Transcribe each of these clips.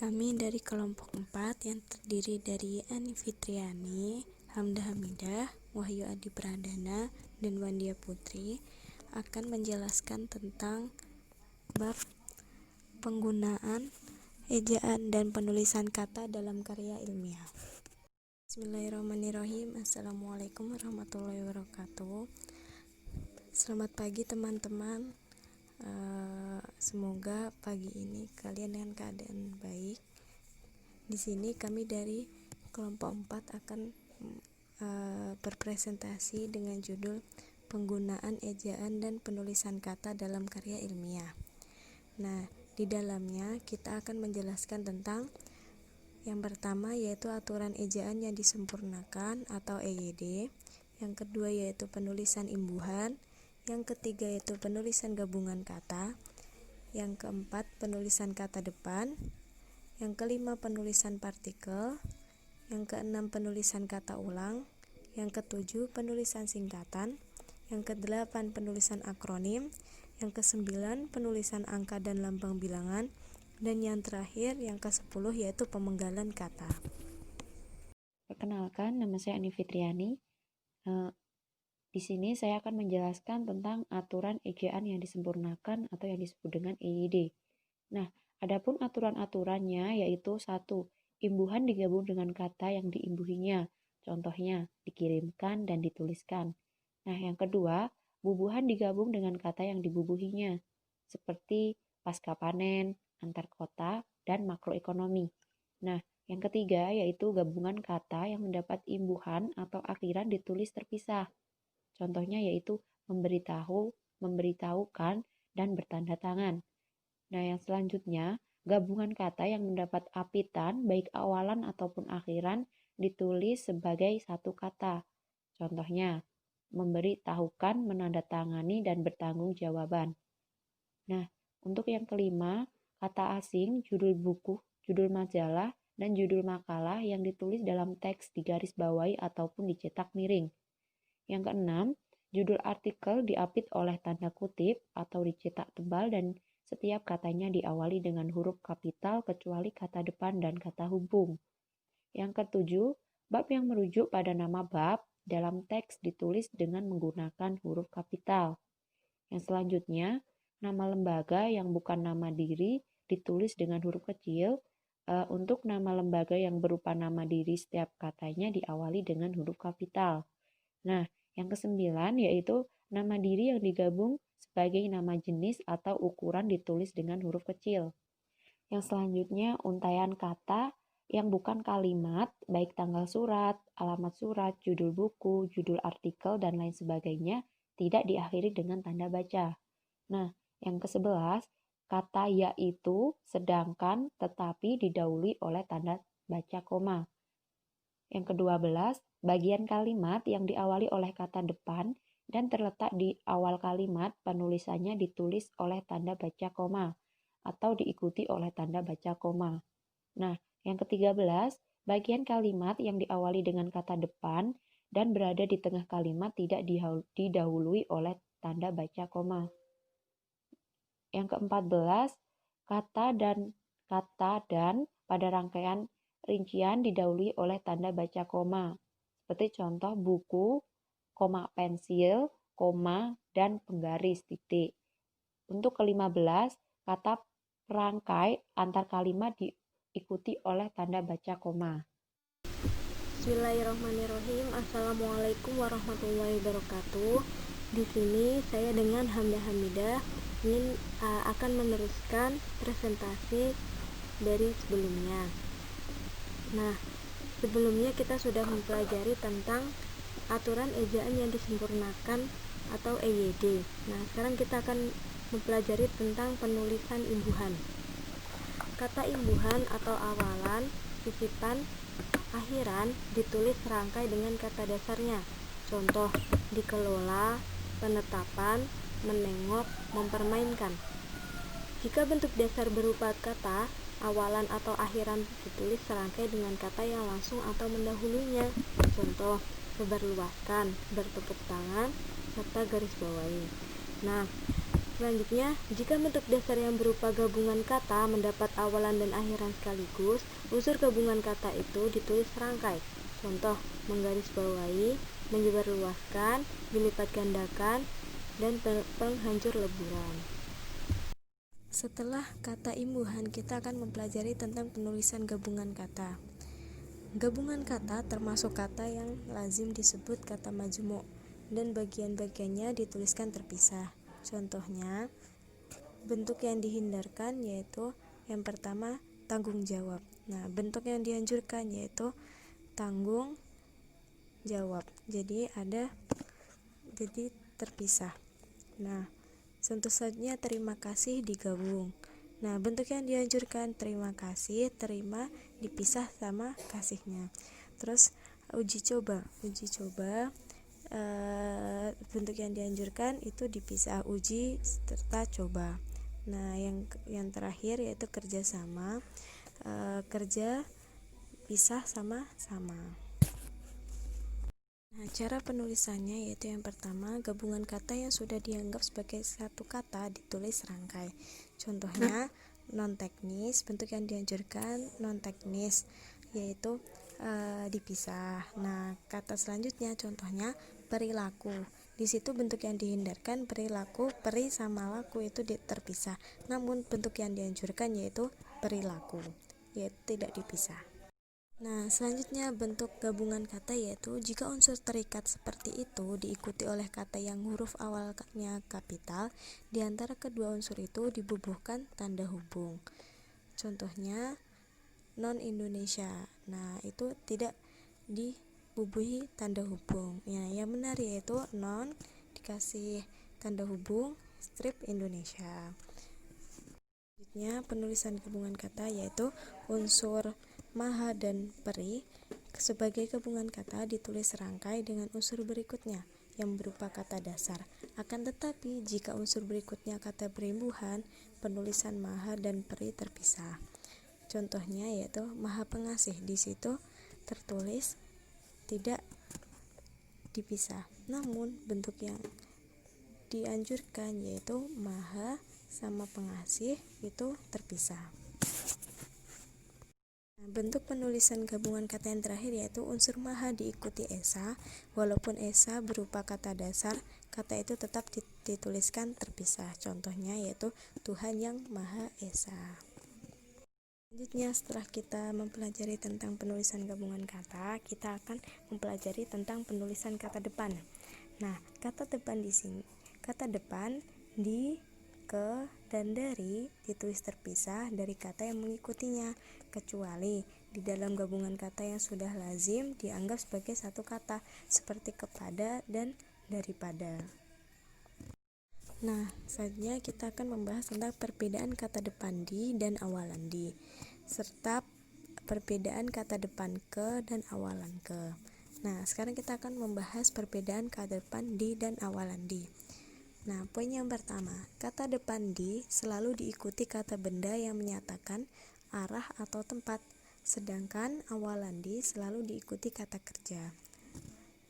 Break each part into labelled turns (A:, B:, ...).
A: Kami dari kelompok 4 yang terdiri dari Ani Fitriani, Hamdah Hamidah, Wahyu Adi Pradana, dan Wandia Putri akan menjelaskan tentang bab penggunaan, ejaan, dan penulisan kata dalam karya ilmiah. Bismillahirrahmanirrahim. Assalamualaikum warahmatullahi wabarakatuh. Selamat pagi teman-teman. Semoga pagi ini kalian dengan keadaan baik. Di sini kami dari kelompok 4 akan berpresentasi dengan judul penggunaan ejaan dan penulisan kata dalam karya ilmiah. Nah, di dalamnya kita akan menjelaskan tentang yang pertama yaitu aturan ejaan yang disempurnakan atau EYD, yang kedua yaitu penulisan imbuhan, yang ketiga yaitu penulisan gabungan kata, yang keempat penulisan kata depan, yang kelima penulisan partikel, yang keenam penulisan kata ulang, yang ketujuh penulisan singkatan, yang kedelapan penulisan akronim, yang kesembilan penulisan angka dan lambang bilangan, dan yang terakhir yang ke-10 yaitu pemenggalan kata.
B: Perkenalkan, nama saya Ani Fitriani. Di sini saya akan menjelaskan tentang aturan ejaan yang disempurnakan atau yang disebut dengan EYD. Nah, adapun aturan-aturannya yaitu 1. Imbuhan digabung dengan kata yang diimbuhinya. Contohnya, dikirimkan dan dituliskan. Nah, yang kedua, bubuhan digabung dengan kata yang dibubuhinya. Seperti pasca panen, antar kota, dan makroekonomi. Nah, yang ketiga yaitu gabungan kata yang mendapat imbuhan atau akhiran ditulis terpisah. Contohnya yaitu memberitahu, memberitahukan, dan bertanda tangan. Nah, yang selanjutnya, gabungan kata yang mendapat apitan baik awalan ataupun akhiran ditulis sebagai satu kata. Contohnya, memberitahukan, menandatangani, dan bertanggung jawaban. Nah, untuk yang kelima, kata asing, judul buku, judul majalah, dan judul makalah yang ditulis dalam teks digarisbawahi ataupun dicetak miring. Yang keenam, judul artikel diapit oleh tanda kutip atau dicetak tebal dan setiap katanya diawali dengan huruf kapital kecuali kata depan dan kata hubung. Yang ketujuh, bab yang merujuk pada nama bab dalam teks ditulis dengan menggunakan huruf kapital. Yang selanjutnya, nama lembaga yang bukan nama diri ditulis dengan huruf kecil. Untuk nama lembaga yang berupa nama diri setiap katanya diawali dengan huruf kapital. Nah, yang kesembilan yaitu nama diri yang digabung sebagai nama jenis atau ukuran ditulis dengan huruf kecil. Yang selanjutnya untaian kata yang bukan kalimat, baik tanggal surat, alamat surat, judul buku, judul artikel, dan lain sebagainya tidak diakhiri dengan tanda baca. Nah, yang ke-11 kata yaitu, sedangkan, tetapi didahului oleh tanda baca koma. Yang ke-12, bagian kalimat yang diawali oleh kata depan dan terletak di awal kalimat penulisannya ditulis oleh tanda baca koma atau diikuti oleh tanda baca koma. Nah, yang ke-13, bagian kalimat yang diawali dengan kata depan dan berada di tengah kalimat tidak didahului oleh tanda baca koma. Yang ke-14, kata dan pada rangkaian rincian didahului oleh tanda baca koma. Seperti contoh buku, koma pensil, koma, dan penggaris titik. Untuk ke-15, kata perangkai antar kalimat diikuti oleh tanda baca koma.
A: Bismillahirrahmanirrahim. Assalamualaikum warahmatullahi wabarakatuh. Di sini saya dengan Hamdah Hamidah ingin akan meneruskan presentasi dari sebelumnya. Nah, sebelumnya kita sudah mempelajari tentang aturan ejaan yang disempurnakan atau EYD. Nah, sekarang kita akan mempelajari tentang penulisan imbuhan. Kata imbuhan atau awalan, sisipan, akhiran ditulis serangkai dengan kata dasarnya. Contoh, dikelola, penetapan, menengok, mempermainkan. Jika bentuk dasar berupa kata awalan atau akhiran ditulis serangkai dengan kata yang langsung atau mendahulunya. Contoh, sebarluaskan, bertepuk tangan, serta garis bawahi. Nah, Selanjutnya, jika bentuk dasar yang berupa gabungan kata mendapat awalan dan akhiran sekaligus, unsur gabungan kata itu ditulis serangkai. Contoh, menggarisbawahi, menyebarluaskan, dilipat gandakan, dan penghancur leburan. Setelah kata imbuhan, kita akan mempelajari tentang penulisan gabungan kata. Gabungan kata termasuk kata yang lazim disebut kata majmu' dan bagian-bagiannya dituliskan terpisah. Contohnya, bentuk yang dihindarkan yaitu yang pertama tanggung jawab. Nah, bentuk yang dianjurkan yaitu tanggung jawab. Jadi terpisah. Nah, tentu saja terima kasih digabung. Nah, bentuk yang dianjurkan terima kasih, terima dipisah sama kasihnya. Terus uji coba bentuk yang dianjurkan itu dipisah, uji serta coba. Nah, yang terakhir yaitu kerjasama, kerja pisah sama sama. Nah, cara penulisannya yaitu yang pertama, gabungan kata yang sudah dianggap sebagai satu kata ditulis serangkai. Contohnya non teknis, bentuk yang dianjurkan non teknis yaitu dipisah. Nah, kata selanjutnya contohnya perilaku. Di situ bentuk yang dihindarkan perilaku, peri sama laku itu terpisah. Namun bentuk yang dianjurkan yaitu perilaku, yaitu tidak dipisah. Nah, selanjutnya bentuk gabungan kata yaitu jika unsur terikat seperti itu diikuti oleh kata yang huruf awalnya kapital, di antara kedua unsur itu dibubuhkan tanda hubung. Contohnya non-Indonesia. Nah, itu tidak dibubuhi tanda hubung. Ya, yang benar yaitu non dikasih tanda hubung strip Indonesia. Selanjutnya penulisan gabungan kata yaitu unsur maha dan peri sebagai gabungan kata ditulis serangkai dengan unsur berikutnya yang berupa kata dasar. Akan tetapi jika unsur berikutnya kata berimbuhan, penulisan maha dan peri terpisah. Contohnya yaitu maha pengasih, di situ tertulis tidak dipisah. Namun bentuk yang dianjurkan yaitu maha sama pengasih itu terpisah. Bentuk penulisan gabungan kata yang terakhir yaitu unsur maha diikuti esa. Walaupun esa berupa kata dasar, kata itu tetap dituliskan terpisah. Contohnya yaitu Tuhan yang Maha Esa. Selanjutnya, setelah kita mempelajari tentang penulisan gabungan kata, kita akan mempelajari tentang penulisan kata depan. Nah, kata depan di sini, kata depan di, ke, dan dari ditulis terpisah dari kata yang mengikutinya, kecuali di dalam gabungan kata yang sudah lazim dianggap sebagai satu kata, seperti kepada dan daripada. Nah, selanjutnya kita akan membahas tentang perbedaan kata depan di dan awalan di, serta perbedaan kata depan ke dan awalan ke. Nah, sekarang kita akan membahas perbedaan kata depan di dan awalan di. Nah, poin yang pertama, kata depan di selalu diikuti kata benda yang menyatakan arah atau tempat, sedangkan awalan di selalu diikuti kata kerja.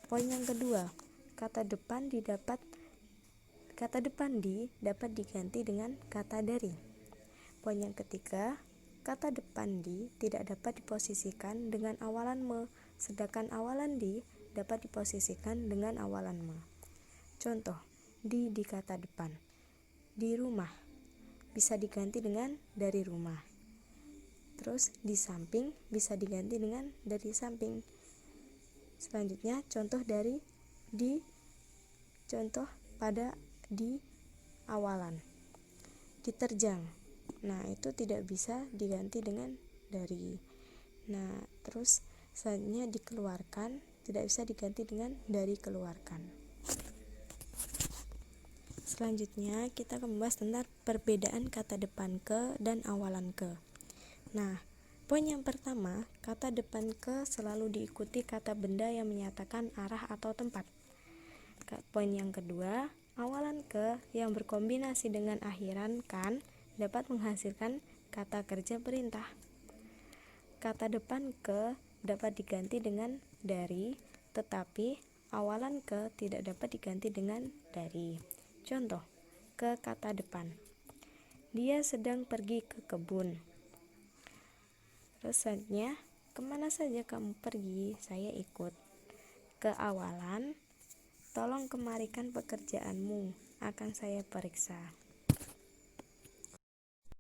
A: Poin yang kedua, kata depan di dapat diganti dengan kata dari. Poin yang ketiga, kata depan di tidak dapat diposisikan dengan awalan me, sedangkan awalan di dapat diposisikan dengan awalan me. Contoh, di kata depan. Di rumah bisa diganti dengan dari rumah. Terus di samping bisa diganti dengan dari samping. Selanjutnya contoh dari di, contoh pada di awalan. Diterjang, nah itu tidak bisa diganti dengan dari. Nah, terus selanjutnya dikeluarkan tidak bisa diganti dengan dari keluarkan. Selanjutnya kita akan membahas tentang perbedaan kata depan ke dan awalan ke. Nah, poin yang pertama, kata depan ke selalu diikuti kata benda yang menyatakan arah atau tempat. Poin yang kedua, awalan ke yang berkombinasi dengan akhiran kan dapat menghasilkan kata kerja perintah. Kata depan ke dapat diganti dengan dari, tetapi awalan ke tidak dapat diganti dengan dari. Contoh, ke kata depan. Dia sedang pergi ke kebun. Terus selanjutnya, kemana saja kamu pergi? Saya ikut. Ke awalan, tolong kemarikan pekerjaanmu, akan saya periksa.